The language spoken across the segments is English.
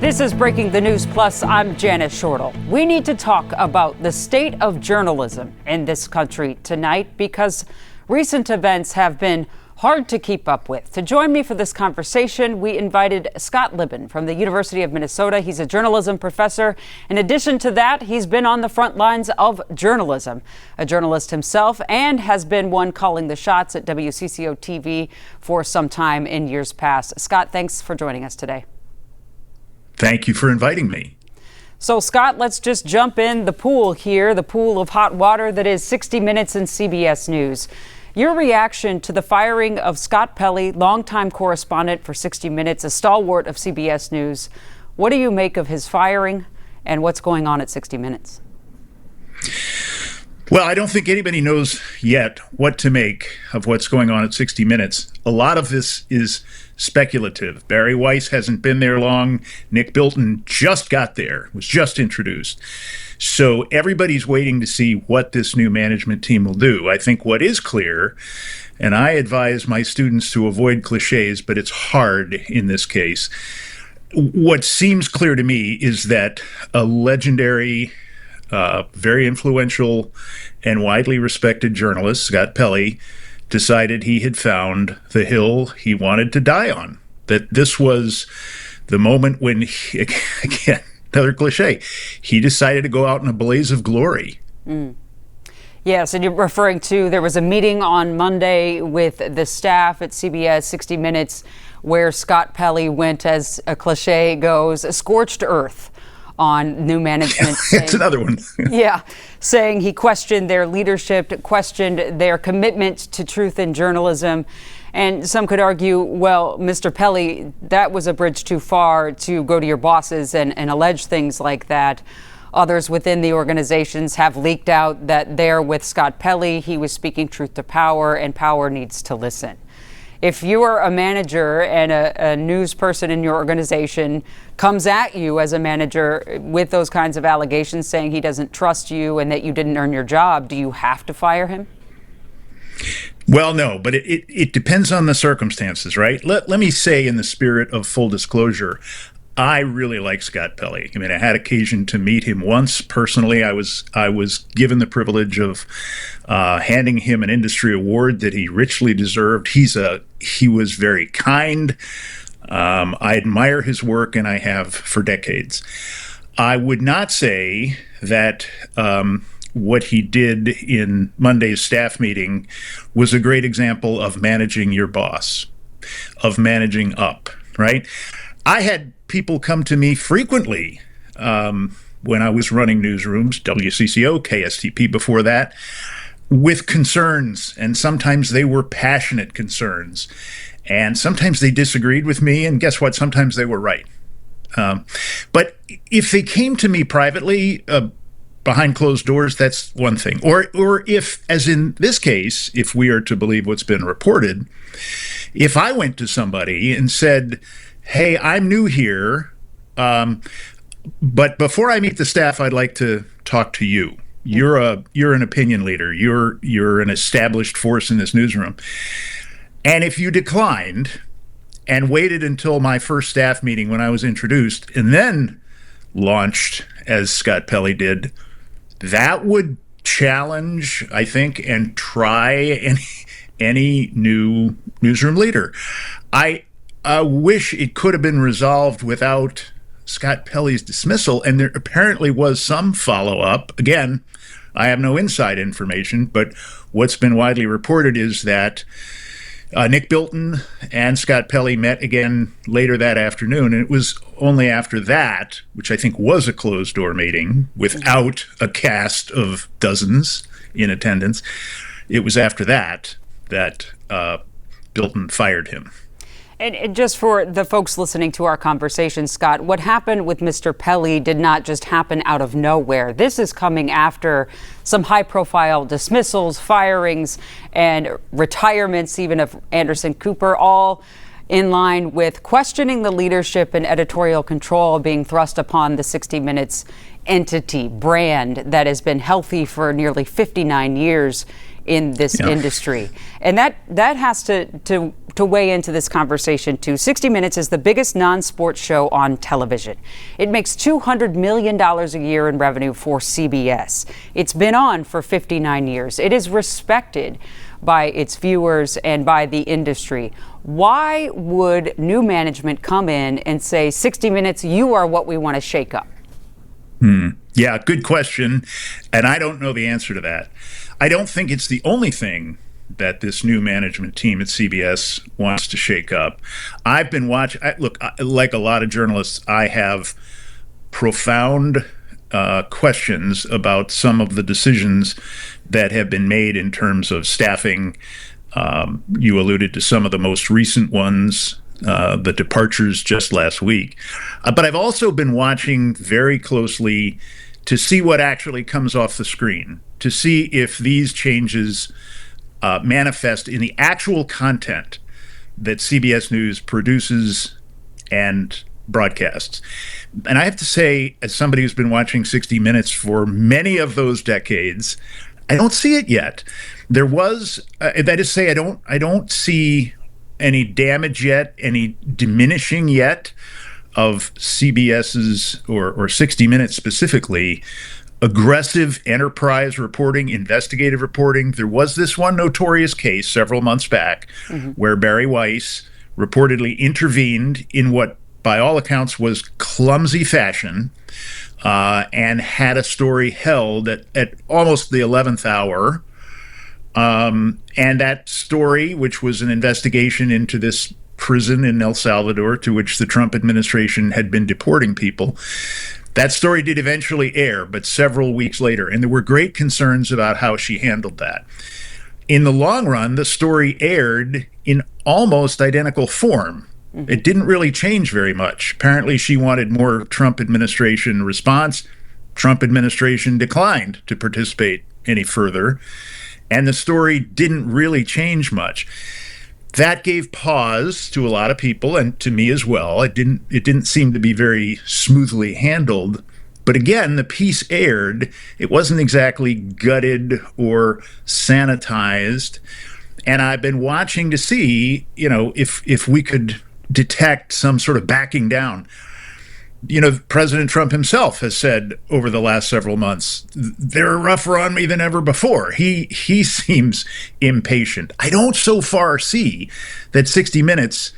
This is Breaking the News Plus. I'm Janice Shortle. We need to talk about the state of journalism in this country tonight because recent events have been hard to keep up with. To join me for this conversation, we invited Scott Libin from the University of Minnesota. He's a journalism professor. In addition to that, he's been on the front lines of journalism, a journalist himself, and has been one calling the shots at WCCO TV for some time in years past. Scott, thanks for joining us today. Thank you for inviting me. So, Scott, let's just jump in the pool here, the pool of hot water that is 60 Minutes and CBS News. Your reaction to the firing of Scott Pelley, longtime correspondent for 60 Minutes, a stalwart of CBS News. What do you make of his firing and what's going on at 60 Minutes? Well, I don't think anybody knows yet what to make of what's going on at 60 Minutes. A lot of this is speculative. Barry Weiss hasn't been there long. Nick Bilton just got there, was just introduced. So everybody's waiting to see what this new management team will do. I think what is clear, and I advise my students to avoid cliches, but it's hard in this case. What seems clear to me is that a legendary, very influential and widely respected journalist, Scott Pelley, decided he had found the hill he wanted to die on. That this was the moment when, again, another cliche, he decided to go out in a blaze of glory. Yes, and you're referring to, there was a meeting on Monday with the staff at CBS 60 Minutes where Scott Pelley went, as a cliche goes, a scorched earth on new management. It's another one. Saying he questioned their leadership, questioned their commitment to truth in journalism. And some could argue, well, Mr. Pelley, that was a bridge too far to go to your bosses and allege things like that. Others within the organizations have leaked out that they're with Scott Pelley. He was speaking truth to power, and power needs to listen. If you are a manager and a news person in your organization comes at you as a manager with those kinds of allegations saying he doesn't trust you and that you didn't earn your job, do you have to fire him? Well, no, but it depends on the circumstances, right? Let me say, in the spirit of full disclosure, I really like Scott Pelley. I mean, I had occasion to meet him once personally. I was given the privilege of handing him an industry award that he richly deserved. He was very kind. I admire his work, and I have for decades. I would not say that what he did in Monday's staff meeting was a great example of managing your boss, of managing up, right? I had people come to me frequently when I was running newsrooms, WCCO, KSTP before that, with concerns, and sometimes they were passionate concerns, and sometimes they disagreed with me, and guess what? Sometimes they were right. But if they came to me privately, behind closed doors, that's one thing. Or if, as in this case, if we are to believe what's been reported, if I went to somebody and said, hey, I'm new here, but before I meet the staff, I'd like to talk to you. You're an opinion leader. You're an established force in this newsroom. And if you declined and waited until my first staff meeting when I was introduced and then launched, as Scott Pelley did, that would challenge, I think, and try any new newsroom leader. I wish it could have been resolved without Scott Pelley's dismissal, and there apparently was some follow-up. Again, I have no inside information, but what's been widely reported is that Nick Bilton and Scott Pelley met again later that afternoon, and it was only after that, which I think was a closed-door meeting without a cast of dozens in attendance, it was after that Bilton fired him. And just for the folks listening to our conversation, Scott, what happened with Mr. Pelley did not just happen out of nowhere. This is coming after some high-profile dismissals, firings, and retirements, even of Anderson Cooper, all in line with questioning the leadership and editorial control being thrust upon the 60 Minutes entity brand that has been healthy for nearly 59 years in this industry. And that has to weigh into this conversation too. 60 Minutes is the biggest non-sports show on television. It makes $200 million a year in revenue for CBS. It's been on for 59 years. It is respected by its viewers and by the industry. Why would new management come in and say, 60 Minutes, you are what we want to shake up? Yeah, good question. And I don't know the answer to that. I don't think it's the only thing that this new management team at CBS wants to shake up. I've been watching, look, like a lot of journalists, I have profound questions about some of the decisions that have been made in terms of staffing. You alluded to some of the most recent ones, the departures just last week. But I've also been watching very closely to see what actually comes off the screen, to see if these changes manifest in the actual content that CBS News produces and broadcasts. And I have to say, as somebody who's been watching 60 Minutes for many of those decades, I don't see it yet. There was, that is to say, I don't see any damage yet, any diminishing yet of CBS's or 60 Minutes specifically aggressive enterprise reporting, investigative reporting. There was this one notorious case several months back where Barry Weiss reportedly intervened in what, by all accounts, was clumsy fashion and had a story held at almost the 11th hour. And that story, which was an investigation into this prison in El Salvador to which the Trump administration had been deporting people, that story did eventually air, but several weeks later, and there were great concerns about how she handled that. In the long run, the story aired in almost identical form. It didn't really change very much. Apparently, she wanted more Trump administration response. Trump administration declined to participate any further, and the story didn't really change much. That gave pause to a lot of people, and to me as well. It didn't seem to be very smoothly handled. But again, the piece aired. It wasn't exactly gutted or sanitized. And I've been watching to see, if we could detect some sort of backing down. President Trump himself has said over the last several months, they're rougher on me than ever before. He seems impatient. I don't so far see that 60 Minutes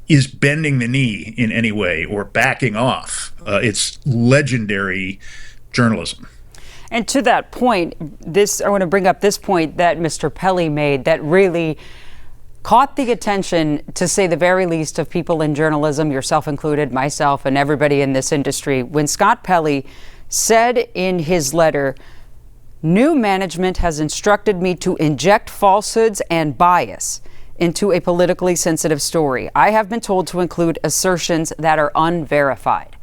is bending the knee in any way or backing off. It's legendary journalism. And to that point, I want to bring up this point that Mr. Pelley made that really caught the attention, to say the very least, of people in journalism, yourself included, myself, and everybody in this industry. When Scott Pelley said in his letter, "New management has instructed me to inject falsehoods and bias into a politically sensitive story. I have been told to include assertions that are unverified."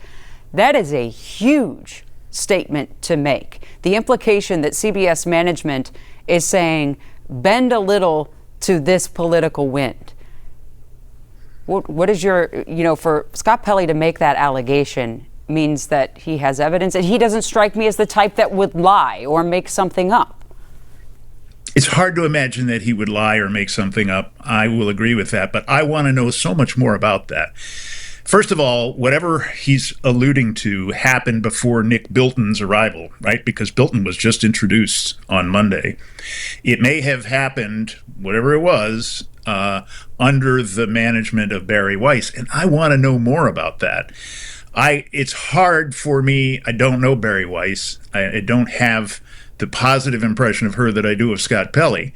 That is a huge statement to make. The implication that CBS management is saying, bend a little to this political wind. What is your, for Scott Pelley to make that allegation means that he has evidence, and he doesn't strike me as the type that would lie or make something up. It's hard to imagine that he would lie or make something up. I will agree with that, but I want to know so much more about that. First of all, whatever he's alluding to happened before Nick Bilton's arrival, right? Because Bilton was just introduced on Monday. It may have happened, whatever it was, under the management of Barry Weiss, and I want to know more about that. It's hard for me. I don't know Barry Weiss. I don't have the positive impression of her that I do of Scott Pelley.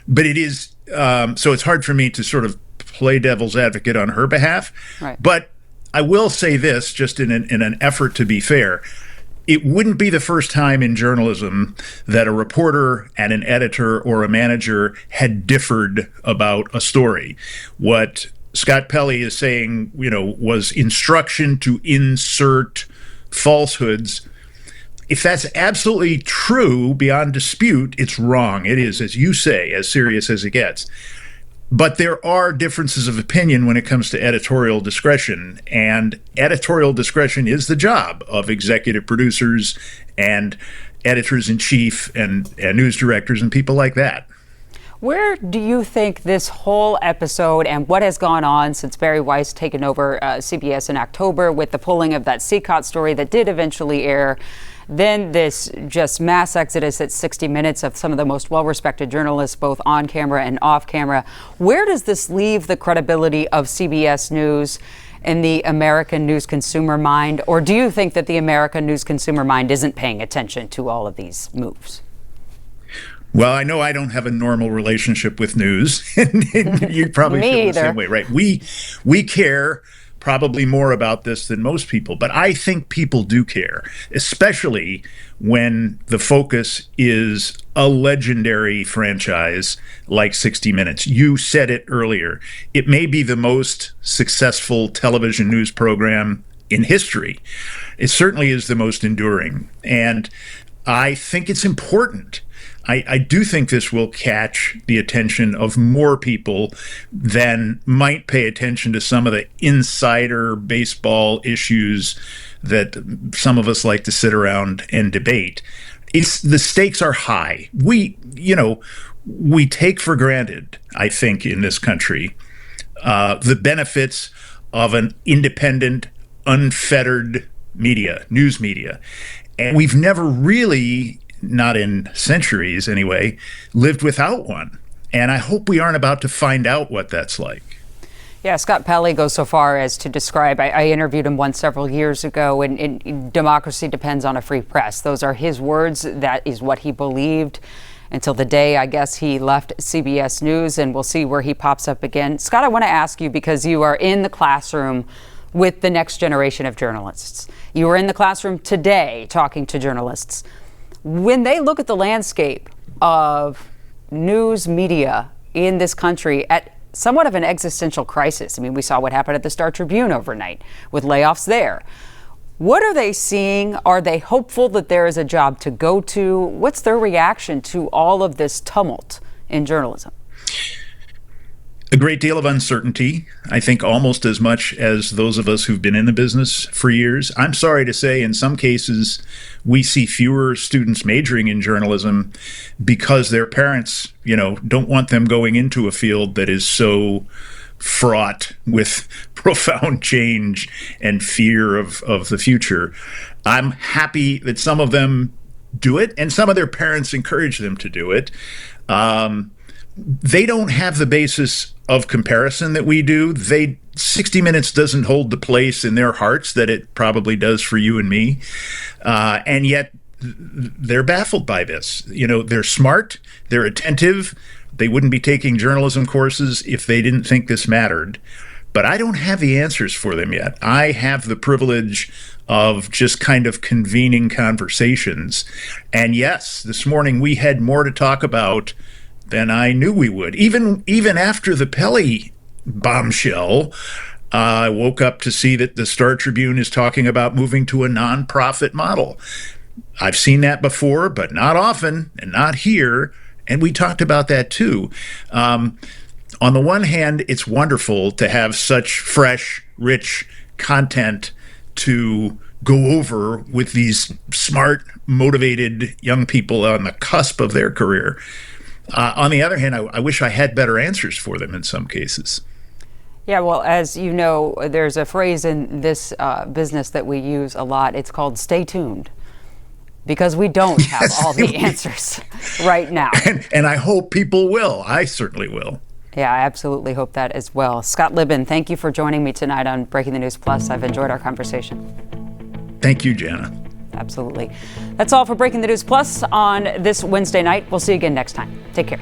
But it is, so it's hard for me to sort of play devil's advocate on her behalf. Right. But I will say this, just in an effort to be fair. It wouldn't be the first time in journalism that a reporter and an editor or a manager had differed about a story. What Scott Pelley is saying, was instruction to insert falsehoods. If that's absolutely true, beyond dispute, it's wrong. It is, as you say, as serious as it gets. But there are differences of opinion when it comes to editorial discretion, and editorial discretion is the job of executive producers and editors-in-chief and news directors and people like that. Where do you think this whole episode and what has gone on since Barry Weiss taken over CBS in October with the pulling of that CCOT story that did eventually air, then this just mass exodus at 60 Minutes of some of the most well-respected journalists, both on camera and off camera, where does this leave the credibility of CBS News in the American news consumer mind? Or do you think that the American news consumer mind isn't paying attention to all of these moves? Well, I know I don't have a normal relationship with news, and you probably feel the same way, right? We care probably more about this than most people, but I think people do care, especially when the focus is a legendary franchise like 60 Minutes. You said it earlier. It may be the most successful television news program in history. It certainly is the most enduring, and I think it's important. I do think this will catch the attention of more people than might pay attention to some of the insider baseball issues that some of us like to sit around and debate. The stakes are high. We take for granted, I think, in this country, the benefits of an independent, unfettered media, news media. And we've never really, not in centuries anyway, lived without one. And I hope we aren't about to find out what that's like. Yeah, Scott Pelley goes so far as to describe, I interviewed him once several years ago, and democracy depends on a free press. Those are his words. That is what he believed until the day, I guess, he left CBS News, and we'll see where he pops up again. Scott, I want to ask you, because you are in the classroom with the next generation of journalists. You were in the classroom today talking to journalists. When they look at the landscape of news media in this country at somewhat of an existential crisis, I mean, we saw what happened at the Star Tribune overnight with layoffs there. What are they seeing? Are they hopeful that there is a job to go to? What's their reaction to all of this tumult in journalism? A great deal of uncertainty, I think almost as much as those of us who've been in the business for years. I'm sorry to say, in some cases, we see fewer students majoring in journalism because their parents, don't want them going into a field that is so fraught with profound change and fear of the future. I'm happy that some of them do it, and some of their parents encourage them to do it. They don't have the basis of comparison that we do. 60 Minutes doesn't hold the place in their hearts that it probably does for you and me. And yet they're baffled by this. They're smart, they're attentive. They wouldn't be taking journalism courses if they didn't think this mattered. But I don't have the answers for them yet. I have the privilege of just kind of convening conversations. And yes, this morning we had more to talk about than I knew we would. Even after the Pelley bombshell, I woke up to see that the Star Tribune is talking about moving to a nonprofit model. I've seen that before, but not often, and not here. And we talked about that too. On the one hand, it's wonderful to have such fresh, rich content to go over with these smart, motivated young people on the cusp of their career. On the other hand, I wish I had better answers for them in some cases. Yeah, well, as you know, there's a phrase in this business that we use a lot. It's called stay tuned, because we don't have all the answers right now. And I hope people will. I certainly will. Yeah, I absolutely hope that as well. Scott Libin, thank you for joining me tonight on Breaking the News Plus. I've enjoyed our conversation. Thank you, Jana. Absolutely. That's all for Breaking the News Plus on this Wednesday night. We'll see you again next time. Take care.